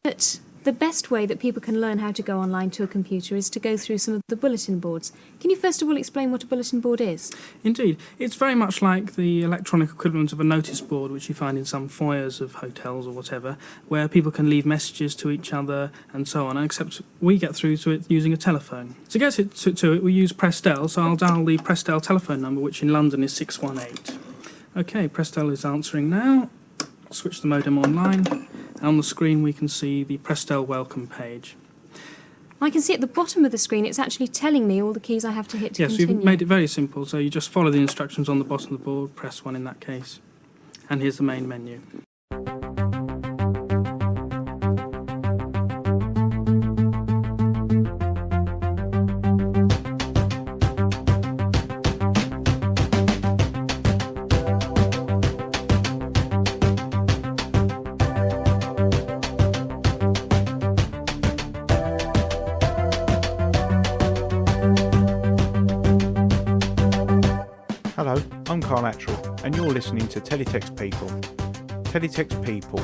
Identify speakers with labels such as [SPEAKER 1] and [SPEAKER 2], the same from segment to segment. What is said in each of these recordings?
[SPEAKER 1] that the best way that people can learn how to go online to a computer is to go through some of the bulletin boards. Can you first of all explain what a bulletin board is?
[SPEAKER 2] Indeed. It's very much like the electronic equivalent of a notice board, which you find in some foyers of hotels or whatever, where people can leave messages to each other and so on, except we get through to it using a telephone. To get to it, we use Prestel, so I'll dial the Prestel telephone number, which in London is 618. OK, Prestel is answering now. Switch the modem online. On the screen we can see the Prestel welcome page.
[SPEAKER 1] I can see at the bottom of the screen it's actually telling me all the keys I have to hit to
[SPEAKER 2] continue. Yes, we've made it very simple, so you just follow the instructions on the bottom of the board, press 1 in that case. And here's the main menu.
[SPEAKER 3] Hello, I'm Carl Attrell, and you're listening to Teletext People. Teletext People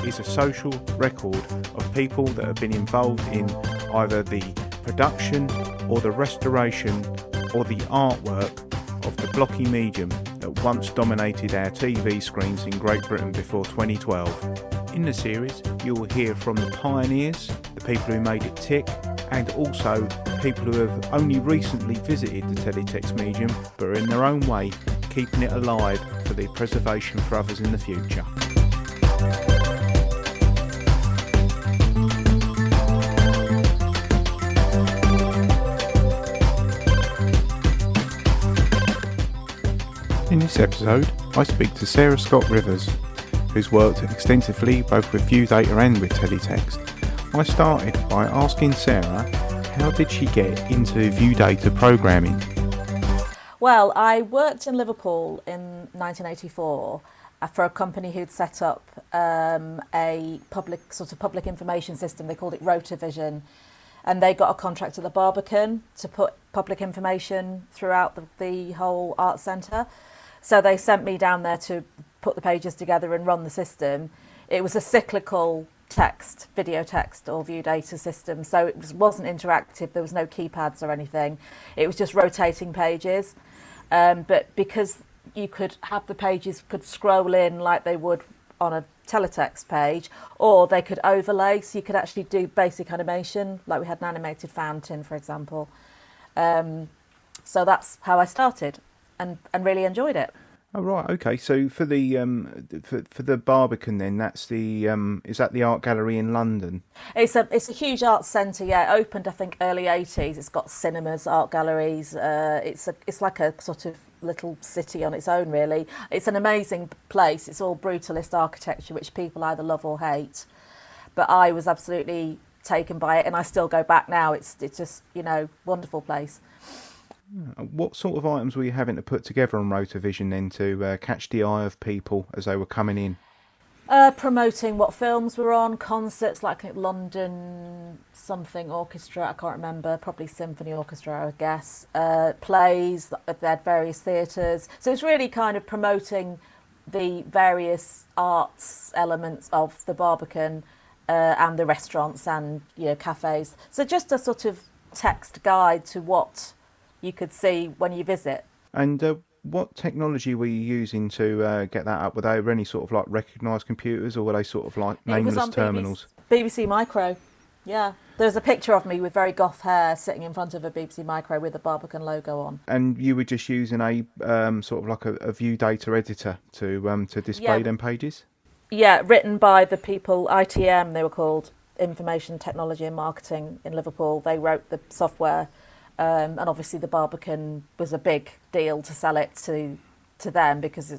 [SPEAKER 3] is a social record of people that have been involved in either the production or the restoration or the artwork of the blocky medium that once dominated our TV screens in Great Britain before 2012. In the series, you will hear from the pioneers, the people who made it tick, and also people who have only recently visited the teletext medium but are in their own way keeping it alive for the preservation for others in the future. In this episode, I speak to Sara Scott-Rivers, who's worked extensively both with Viewdata and with Teletext. I started by asking Sara, how did she get into Viewdata programming?
[SPEAKER 4] Well, I worked in Liverpool in 1984 for a company who'd set up a public information system. They called it Rotavision, and they got a contract at the Barbican to put public information throughout the whole arts centre. So they sent me down there to put the pages together and run the system. It was a cyclical video text or view data system, so it wasn't interactive. There was no keypads or anything. It was just rotating pages, but because you could have the pages could scroll in like they would on a teletext page, or they could overlay, so you could actually do basic animation, like we had an animated fountain, for example. So that's how I started and really enjoyed it.
[SPEAKER 3] Oh right, okay. So for the for the Barbican, then that's the is that the art gallery in London?
[SPEAKER 4] It's a huge arts centre. Yeah, it opened I think early '80s. It's got cinemas, art galleries. It's like a sort of little city on its own, really. It's an amazing place. It's all brutalist architecture, which people either love or hate. But I was absolutely taken by it, and I still go back now. It's just wonderful place.
[SPEAKER 3] What sort of items were you having to put together on Rotavision then to catch the eye of people as they were coming in?
[SPEAKER 4] Promoting what films were on, concerts like London something orchestra, I can't remember, probably symphony orchestra I guess, plays, they had various theatres. So it's really kind of promoting the various arts elements of the Barbican and the restaurants and cafes. So just a sort of text guide to what you could see when you visit.
[SPEAKER 3] And what technology were you using to get that up? Were they any sort of like recognised computers, or were they sort of like nameless terminals?
[SPEAKER 4] BBC Micro, yeah. There's a picture of me with very goth hair sitting in front of a BBC Micro with the Barbican logo on. And
[SPEAKER 3] you were just using a sort of like a Viewdata editor to display them pages?
[SPEAKER 4] Yeah, written by the people, ITM they were called, Information Technology and Marketing in Liverpool. They wrote the software. And obviously the Barbican was a big deal to sell it to them because,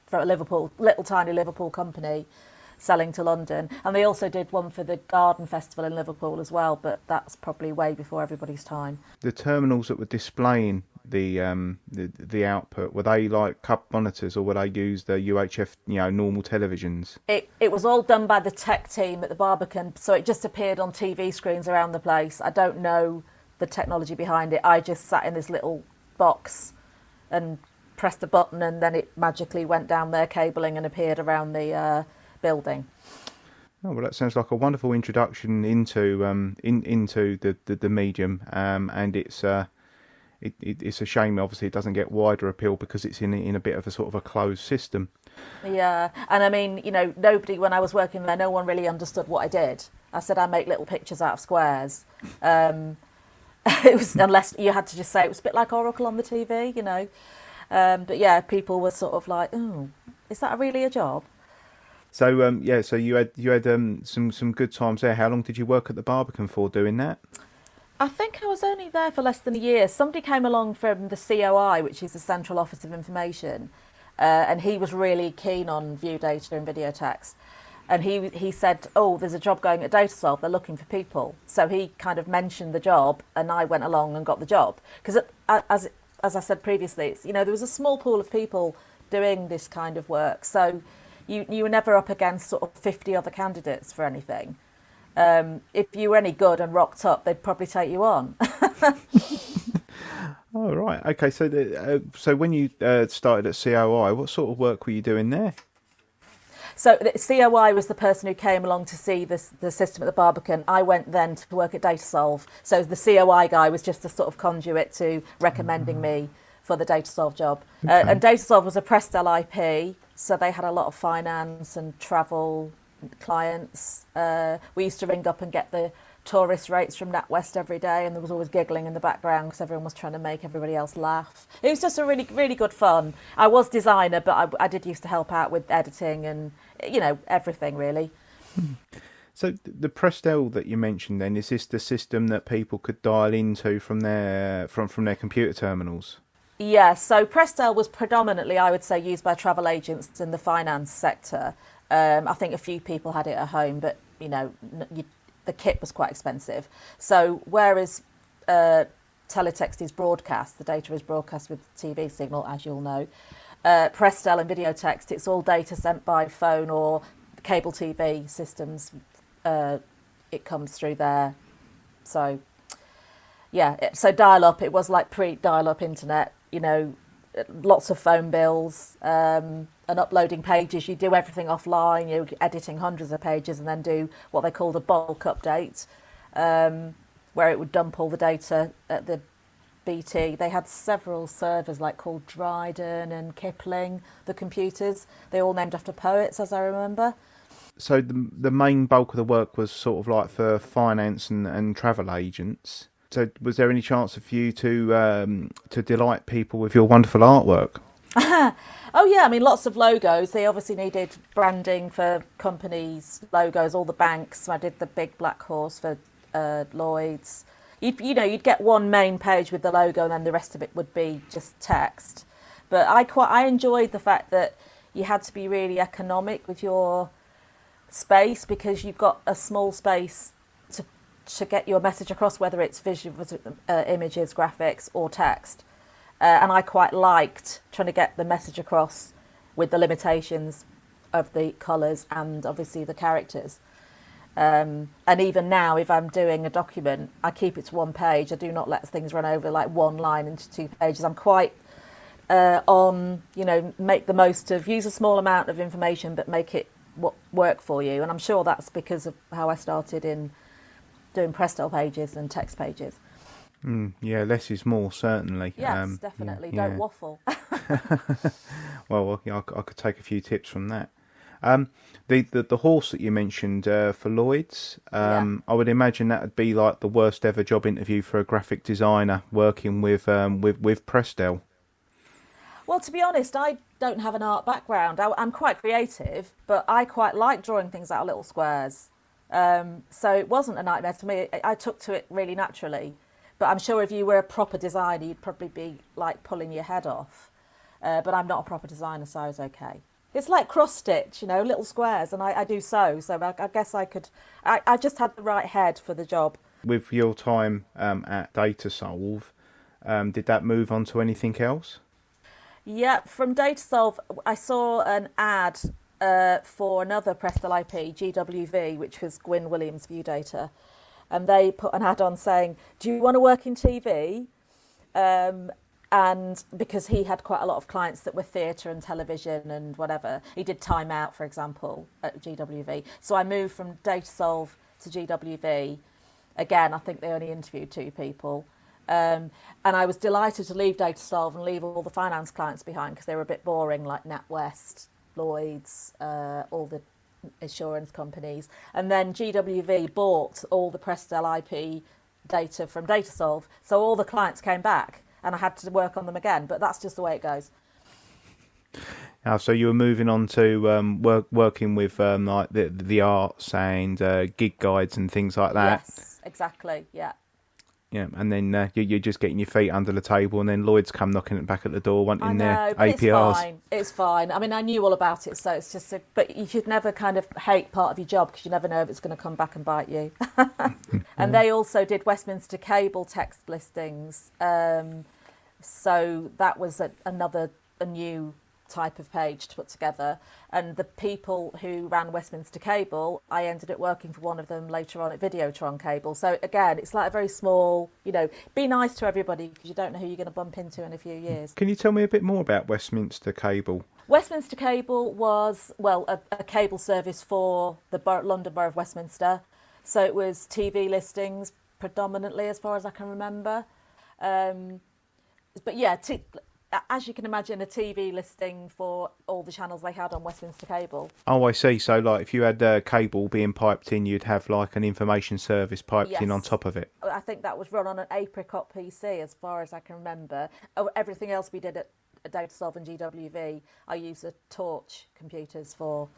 [SPEAKER 4] for a little tiny Liverpool company selling to London. And they also did one for the Garden Festival in Liverpool as well, but that's probably way before everybody's time.
[SPEAKER 3] The terminals that were displaying the output, were they like cup monitors, or would they use the UHF, normal televisions?
[SPEAKER 4] It was all done by the tech team at the Barbican, so it just appeared on TV screens around the place. I don't know the technology behind it. I just sat in this little box and pressed a button, and then it magically went down their cabling and appeared around the building.
[SPEAKER 3] Oh, well, that sounds like a wonderful introduction into into the medium, and it's a shame. Obviously, it doesn't get wider appeal because it's in a bit of a sort of a closed system.
[SPEAKER 4] Yeah, and I mean, nobody, when I was working there, no one really understood what I did. I said I make little pictures out of squares. It was, unless you had to just say it was a bit like Oracle on the TV, But yeah, people were sort of like, "Oh, is that really a job?"
[SPEAKER 3] So so you had some good times there. How long did you work at the Barbican for doing that?
[SPEAKER 4] I think I was only there for less than a year. Somebody came along from the COI, which is the Central Office of Information, and he was really keen on Viewdata and Videotext. And he said, "Oh, there's a job going at DataSolve. They're looking for people." So he kind of mentioned the job, and I went along and got the job. Because as I said previously, it's, there was a small pool of people doing this kind of work. So you were never up against sort of 50 other candidates for anything. If you were any good and rocked up, they'd probably take you on.
[SPEAKER 3] Oh, right. Okay. So when you started at COI, what sort of work were you doing there?
[SPEAKER 4] So the COI was the person who came along to see the system at the Barbican. I went then to work at DataSolve. So the COI guy was just a sort of conduit to recommending me for the DataSolve job.
[SPEAKER 3] Okay.
[SPEAKER 4] And DataSolve was a Prestel IP, so they had a lot of finance and travel clients. We used to ring up and get the tourist rates from NatWest every day, and there was always giggling in the background because everyone was trying to make everybody else laugh. It was just a really, really good fun. I was designer, but I did used to help out with editing and, everything really.
[SPEAKER 3] So the Prestel that you mentioned then, is this the system that people could dial into from their computer terminals?
[SPEAKER 4] Yeah, so Prestel was predominantly, I would say, used by travel agents in the finance sector. I think a few people had it at home, but, the kit was quite expensive. So whereas Teletext is broadcast, the data is broadcast with TV signal, as you'll know, Prestel and Videotext, it's all data sent by phone or cable TV systems. It comes through there. So, yeah, so dial-up, it was like pre-dial-up internet, lots of phone bills and uploading pages. You do everything offline, you're editing hundreds of pages and then do what they called a bulk update, where it would dump all the data at the BT. They had several servers called Dryden and Kipling, the computers. They all named after poets, as I remember.
[SPEAKER 3] So the main bulk of the work was sort of like for finance and travel agents. So was there any chance for you to delight people with your wonderful artwork?
[SPEAKER 4] Oh yeah, I mean, lots of logos. They obviously needed branding for companies' logos, all the banks. So I did the big black horse for Lloyd's. You'd get one main page with the logo, and then the rest of it would be just text. But I enjoyed the fact that you had to be really economic with your space, because you've got a small space to get your message across, whether it's visual, images, graphics, or text. And I quite liked trying to get the message across with the limitations of the colours and obviously the characters. And even now, if I'm doing a document, I keep it to one page. I do not let things run over like one line into 2 pages. I'm quite make the most of, use a small amount of information, but make it work for you. And I'm sure that's because of how I started in doing Prestel pages and text pages.
[SPEAKER 3] Yeah, less is more, certainly.
[SPEAKER 4] Yes, definitely. Yeah. Don't waffle.
[SPEAKER 3] Well, I could take a few tips from that. The horse that you mentioned for Lloyd's, I would imagine that would be like the worst ever job interview for a graphic designer working with Prestel.
[SPEAKER 4] Well, to be honest, I don't have an art background. I'm quite creative, but I quite like drawing things out of little squares. So it wasn't a nightmare to me. I took to it really naturally. But I'm sure if you were a proper designer, you'd probably be like pulling your head off. But I'm not a proper designer, so I was okay. It's like cross stitch, little squares, and I do so I guess I could. I just had the right head for the job.
[SPEAKER 3] With your time at DataSolve, did that move on to anything else?
[SPEAKER 4] Yeah, from DataSolve, I saw an ad for another Prestel IP, GWV, which was Gwyn Williams Viewdata. And they put an ad on saying, "Do you want to work in TV?" And because he had quite a lot of clients that were theatre and television and whatever, he did Time Out, for example, at GWV. So I moved from Datasolve to GWV. Again, I think they only interviewed 2 people. And I was delighted to leave Datasolve and leave all the finance clients behind because they were a bit boring, like NatWest, Lloyds, all the insurance companies. And then GWV bought all the Prestel IP data from Datasolve. So all the clients came back and I had to work on them again. But that's just the way it goes.
[SPEAKER 3] So you were moving on to working with like the arts and gig guides and things like that.
[SPEAKER 4] Yes, exactly. Yeah.
[SPEAKER 3] Yeah, and then you're just getting your feet under the table, and then Lloyd's come knocking back at the door, wanting
[SPEAKER 4] I know,
[SPEAKER 3] their
[SPEAKER 4] but
[SPEAKER 3] APRs.
[SPEAKER 4] It's fine. It's fine. I mean, I knew all about it, so it's just. But you should never kind of hate part of your job because you never know if it's going to come back and bite you. And they also did Westminster Cable text listings, so that was a new type of page to put together. And the people who ran Westminster Cable, I ended up working for one of them later on at Videotron Cable. So again, it's like a very small, be nice to everybody because you don't know who you're going to bump into in a few years.
[SPEAKER 3] Can you tell me a bit more about Westminster Cable?
[SPEAKER 4] Westminster Cable was, a cable service for the London Borough of Westminster. So it was TV listings predominantly, as far as I can remember. But yeah, as you can imagine, a TV listing for all the channels they had on Westminster Cable.
[SPEAKER 3] Oh, I see. So, like, if you had cable being piped in, you'd have, like, an information service piped in on top of it.
[SPEAKER 4] I think that was run on an Apricot PC, as far as I can remember. Everything else we did at Datasolve and GWV, I used the Torch computers for,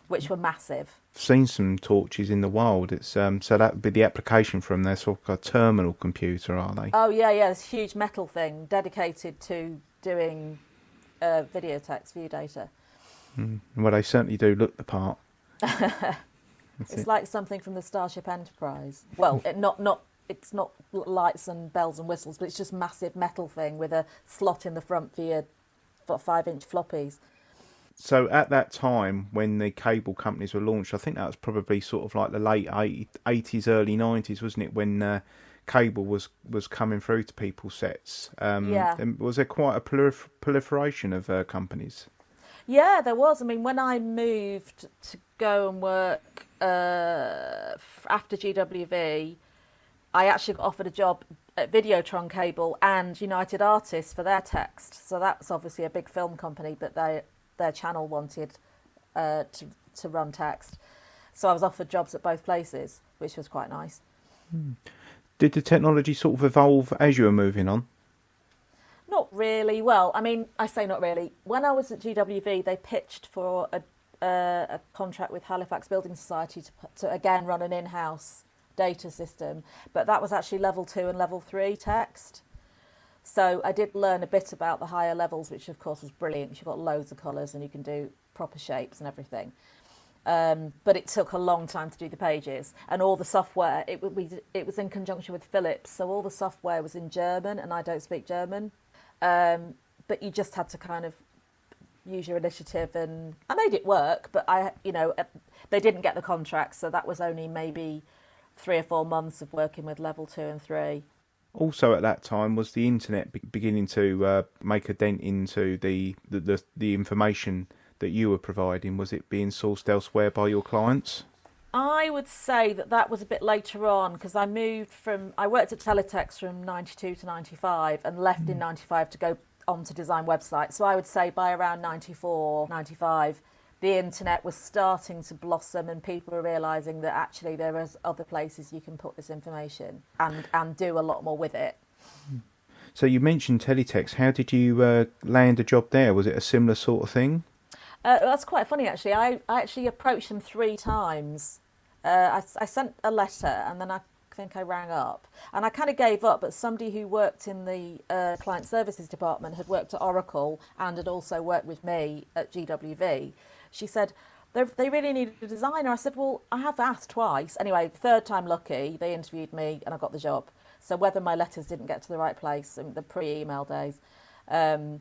[SPEAKER 4] which were massive.
[SPEAKER 3] I've seen some torches in the wild. It's so that would be the application from their sort of a terminal computer, are they?
[SPEAKER 4] Oh yeah, this huge metal thing dedicated to doing videotext, Viewdata.
[SPEAKER 3] Well, they certainly do look the part.
[SPEAKER 4] It's like something from the Starship Enterprise. Well, it's not lights and bells and whistles, but it's just massive metal thing with a slot in the front for your 5-inch floppies.
[SPEAKER 3] So at that time, when the cable companies were launched, I think that was probably sort of like the late 80s, early 90s, wasn't it, when cable was coming through to people's sets?
[SPEAKER 4] Yeah.
[SPEAKER 3] Was there quite a proliferation of companies?
[SPEAKER 4] Yeah, there was. I mean, when I moved to go and work after GWV, I actually got offered a job at Videotron Cable and United Artists for their text. So that's obviously a big film company, but their channel wanted to run text. So I was offered jobs at both places, which was quite nice.
[SPEAKER 3] Did the technology sort of evolve as you were moving on?
[SPEAKER 4] Not really. Well, I mean, I say not really. When I was at GWV, they pitched for a contract with Halifax Building Society to again run an in-house data system, but that was actually level 2 and level 3 text. So I did learn a bit about the higher levels, which of course was brilliant. You've got loads of colours and you can do proper shapes and everything. But it took a long time to do the pages, and all the software, it was in conjunction with Philips, so all the software was in German, and I don't speak German. But you just had to kind of use your initiative, and I made it work, but they didn't get the contract, so that was only maybe 3 or 4 months of working with level 2 and 3.
[SPEAKER 3] Also at that time, was the internet beginning to make a dent into the information that you were providing? Was it being sourced elsewhere by your clients?
[SPEAKER 4] I would say that was a bit later on, because I worked at Teletext from 92 to 95 and left in 95 to go on to design websites. So I would say by around 94, 95, the internet was starting to blossom and people were realising that actually there was other places you can put this information and do a lot more with it.
[SPEAKER 3] So you mentioned Teletext. How did you land a job there? Was it a similar sort of thing?
[SPEAKER 4] That's quite funny, actually. I actually approached them 3 times. I sent a letter and then I think I rang up. And I kind of gave up, but somebody who worked in the client services department had worked at Oracle and had also worked with me at GWV. She said, they really needed a designer. I said, well, I have asked twice. Anyway, 3rd time lucky, they interviewed me and I got the job. So whether my letters didn't get to the right place in the pre-email days. And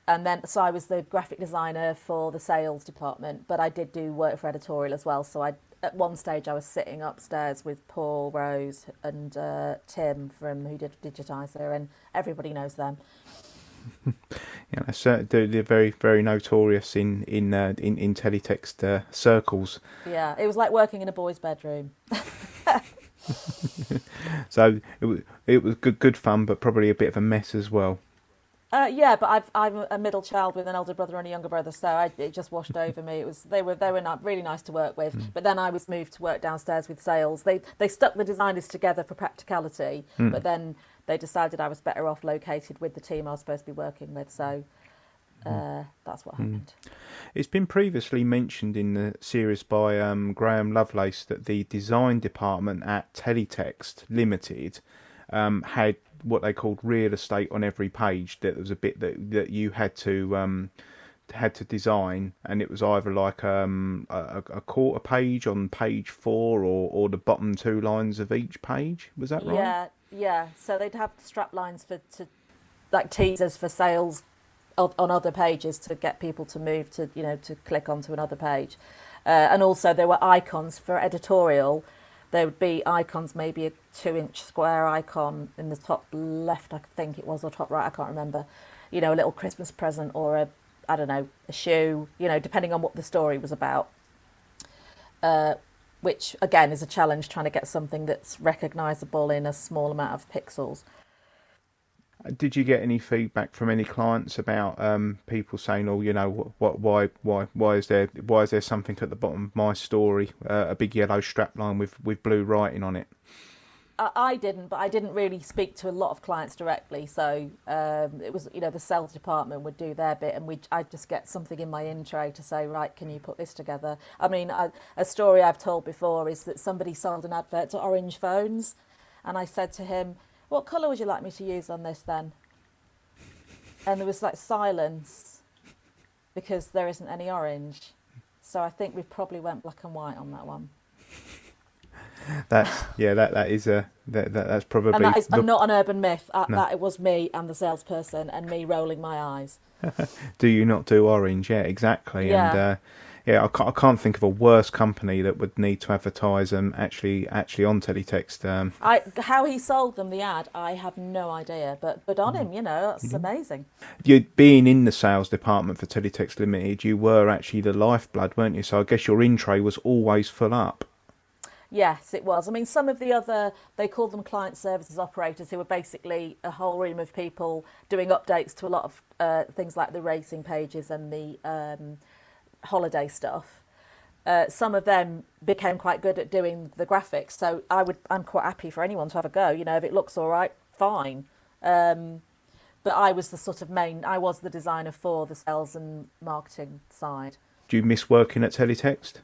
[SPEAKER 4] then, so I was the graphic designer for the sales department, but I did do work for editorial as well. So at one stage I was sitting upstairs with Paul, Rose and Tim from who did Digitizer, and everybody knows them.
[SPEAKER 3] Yeah, they're very, very notorious in teletext circles.
[SPEAKER 4] Yeah, it was like working in a boy's bedroom.
[SPEAKER 3] So it was good fun, but probably a bit of a mess as well.
[SPEAKER 4] Yeah, but I'm a middle child with an elder brother and a younger brother, so it just washed over me. They were not really nice to work with. But then I was moved to work downstairs with sales. They stuck the designers together for practicality, but then they decided I was better off located with the team I was supposed to be working with. So that's what happened.
[SPEAKER 3] It's been previously mentioned in the series by Graham Lovelace that the design department at Teletext Ltd had what they called real estate on every page. That there was a bit that you had to design, and it was either like a quarter page on page 4 or the bottom 2 lines of each page. Was that right?
[SPEAKER 4] Yeah. So they'd have strap lines to like teasers for sales on other pages to get people to move to to click onto another page, and also there were icons for editorial. There would be icons, maybe a 2-inch square icon in the top left, I think it was, or top right, I can't remember. A little Christmas present or a shoe, depending on what the story was about. Which, again, is a challenge, trying to get something that's recognisable in a small amount of pixels.
[SPEAKER 3] Did you get any feedback from any clients about people saying, "Oh, why is there something at the bottom of my story, a big yellow strapline with blue writing on it"?
[SPEAKER 4] I didn't, but I didn't really speak to a lot of clients directly. So it was, the sales department would do their bit, and I'd just get something in my intro to say, right, can you put this together? I mean, a story I've told before is that somebody sold an advert to Orange phones, and I said to him, "What colour would you like me to use on this then?" And there was like silence because there isn't any orange. So I think we probably went black and white on that one.
[SPEAKER 3] That's probably.
[SPEAKER 4] And that is not an urban myth. No. That it was me and the salesperson and me rolling my eyes.
[SPEAKER 3] Do you not do orange? Yeah, exactly.
[SPEAKER 4] Yeah.
[SPEAKER 3] And I can't think of a worse company that would need to advertise them actually on Teletext.
[SPEAKER 4] How he sold them the ad, I have no idea. But good on him, that's amazing.
[SPEAKER 3] You being in the sales department for Teletext Limited, you were actually the lifeblood, weren't you? So I guess your in tray was always full up.
[SPEAKER 4] Yes, it was. I mean, some of the other, they called them client services operators, who were basically a whole room of people doing updates to a lot of things like the racing pages and the holiday stuff. Some of them became quite good at doing the graphics, so I'm quite happy for anyone to have a go. If it looks all right, fine. But I was I was the designer for the sales and marketing side.
[SPEAKER 3] Do you miss working at Teletext?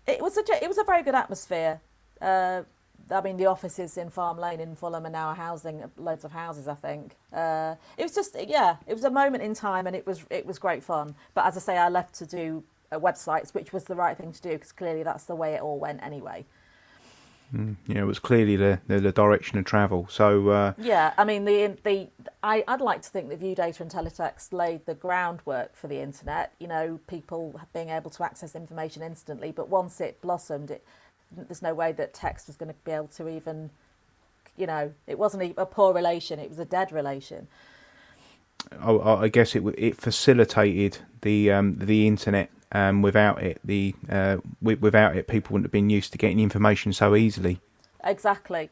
[SPEAKER 4] It was a very good atmosphere. I mean, the office is in Farm Lane in Fulham and now are housing loads of houses, I think. It was just, it was a moment in time, and it was great fun. But as I say, I left to do websites, which was the right thing to do, because clearly that's the way it all went anyway.
[SPEAKER 3] It was clearly the direction of travel. So
[SPEAKER 4] yeah, I mean, I'd like to think that Viewdata and Teletext laid the groundwork for the internet. People being able to access information instantly. But once it blossomed, there's no way that text was going to be able to even, it wasn't a poor relation; it was a dead relation.
[SPEAKER 3] I guess it facilitated the internet. Without it, people wouldn't have been used to getting information so easily. Exactly.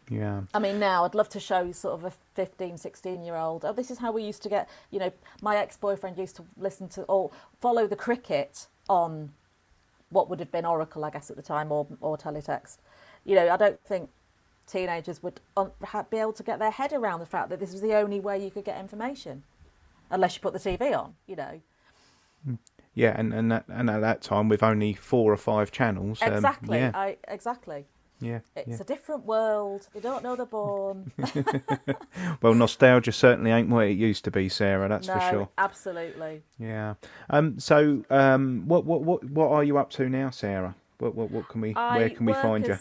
[SPEAKER 4] Yeah. I mean, now I'd love to show sort of a 15, 16-year-old. Oh, this is how we used to get. My ex-boyfriend used to listen to or follow the cricket on what would have been Oracle, I guess, at the time, or Teletext. I don't think teenagers would be able to get their head around the fact that this was the only way you could get information, unless you put the TV on.
[SPEAKER 3] Yeah, and at that time with only 4 or 5 channels.
[SPEAKER 4] Exactly.
[SPEAKER 3] Yeah.
[SPEAKER 4] Exactly.
[SPEAKER 3] Yeah.
[SPEAKER 4] It's a different world. They don't know they're born.
[SPEAKER 3] Well, nostalgia certainly ain't what it used to be, Sarah. That's for sure.
[SPEAKER 4] Absolutely.
[SPEAKER 3] Yeah. So, what are you up to now, Sarah? What can we? Where can we find you?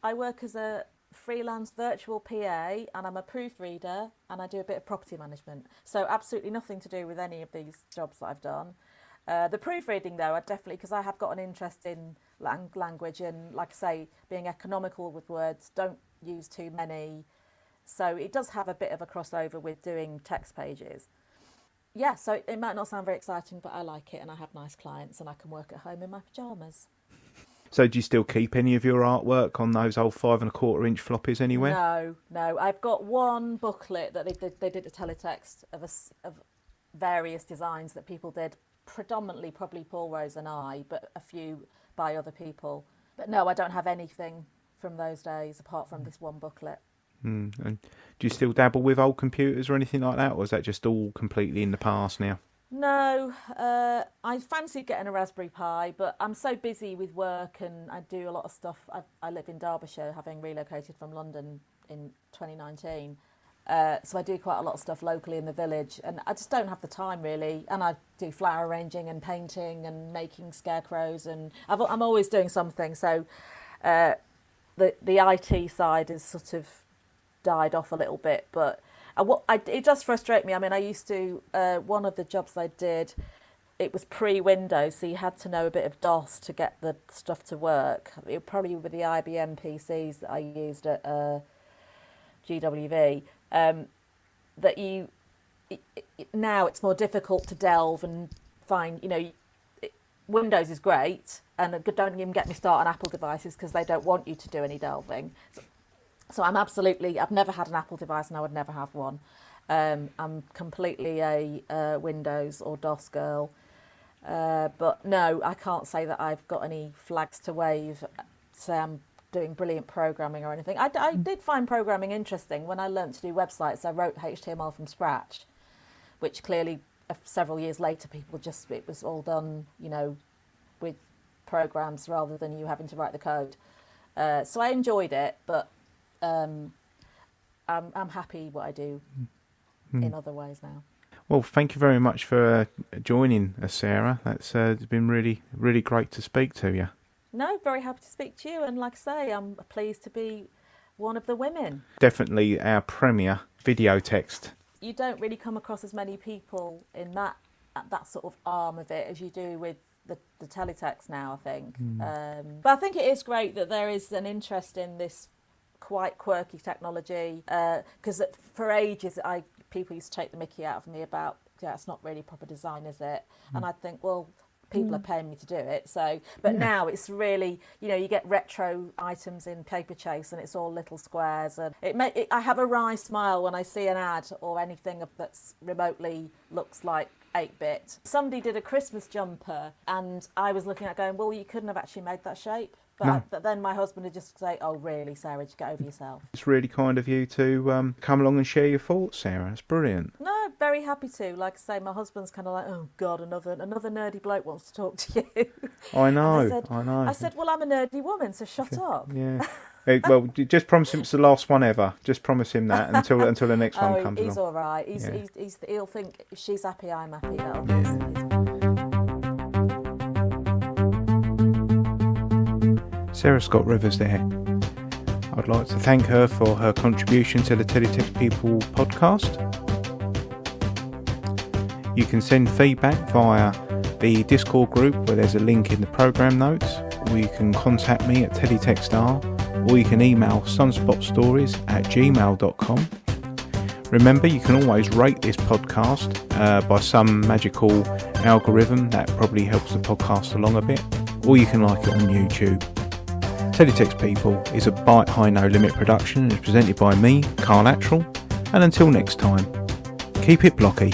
[SPEAKER 4] I work as a freelance virtual PA, and I'm a proofreader, and I do a bit of property management. So absolutely nothing to do with any of these jobs that I've done. The proofreading, though, I definitely, because I have got an interest in language and, like I say, being economical with words, don't use too many. So it does have a bit of a crossover with doing text pages. Yeah, so it might not sound very exciting, but I like it and I have nice clients and I can work at home in my pyjamas.
[SPEAKER 3] So do you still keep any of your artwork on those old 5.25-inch floppies anywhere?
[SPEAKER 4] No. I've got one booklet that they did a teletext of various designs that people did, predominantly probably Paul Rose and I, but a few by other people. But no, I don't have anything from those days apart from this one booklet.
[SPEAKER 3] And do you still dabble with old computers or anything like that, or is that just all completely in the past now?
[SPEAKER 4] No, I fancied getting a Raspberry Pi, but I'm so busy with work and I do a lot of stuff. I live in Derbyshire, having relocated from London in 2019. So I do quite a lot of stuff locally in the village, and I just don't have the time really. And I do flower arranging and painting and making scarecrows, and I'm always doing something. So the IT side has sort of died off a little bit, but it does frustrate me. I mean, I used to, one of the jobs I did, it was pre-Windows, so you had to know a bit of DOS to get the stuff to work. It probably with the IBM PCs that I used at GWV, that now it's more difficult to delve and find, Windows is great, and don't even get me started on Apple devices because they don't want you to do any delving. So I've never had an Apple device and I would never have one. I'm completely a Windows or DOS girl. But no, I can't say that I've got any flags to wave, say I'm doing brilliant programming or anything. I did find programming interesting. When I learnt to do websites, I wrote HTML from scratch, which clearly several years later it was all done, with programs rather than you having to write the code. So I enjoyed it, but I'm happy what I do in other ways now.
[SPEAKER 3] Well, thank you very much for joining us, Sarah. That's been really, really great to speak to you.
[SPEAKER 4] No, very happy to speak to you, and like I say, I'm pleased to be one of the women. Definitely
[SPEAKER 3] our premier video text.
[SPEAKER 4] You don't really come across as many people in that sort of arm of it as you do with the teletext now, I think. But I think it is great that there is an interest in this quite quirky technology, because for ages people used to take the mickey out of me about, it's not really proper design, is it? And I think, well, people are paying me to do it, so now it's really, you get retro items in Paper Chase and it's all little squares, and I have a wry smile when I see an ad or anything that's remotely looks like 8-bit. Somebody did a Christmas jumper and I was looking at it going, well, you couldn't have actually made that shape. But then my husband would just say, oh, really, Sarah, just get over yourself.
[SPEAKER 3] It's really kind of you to come along and share your thoughts, Sarah. It's brilliant.
[SPEAKER 4] No, very happy to. Like I say, my husband's kind of like, oh, God, another nerdy bloke wants to talk to you.
[SPEAKER 3] I know,
[SPEAKER 4] I said, well, I'm a nerdy woman, so shut up.
[SPEAKER 3] Yeah. Well, just promise him it's the last one ever. Just promise him that until the next one comes along.
[SPEAKER 4] He's all right. He'll think if she's happy, I'm happy.
[SPEAKER 3] Sara Scott-Rivers there. I'd like to thank her for her contribution to the Teletext People podcast. You can send feedback via the Discord group where there's a link in the programme notes, or you can contact me at teletextar, or you can email sunspotstories@gmail.com. Remember, you can always rate this podcast by some magical algorithm that probably helps the podcast along a bit, or you can like it on YouTube. Teletext People is a bytehigh no limit production and is presented by me, Carl Attrell, and until next time, keep it blocky.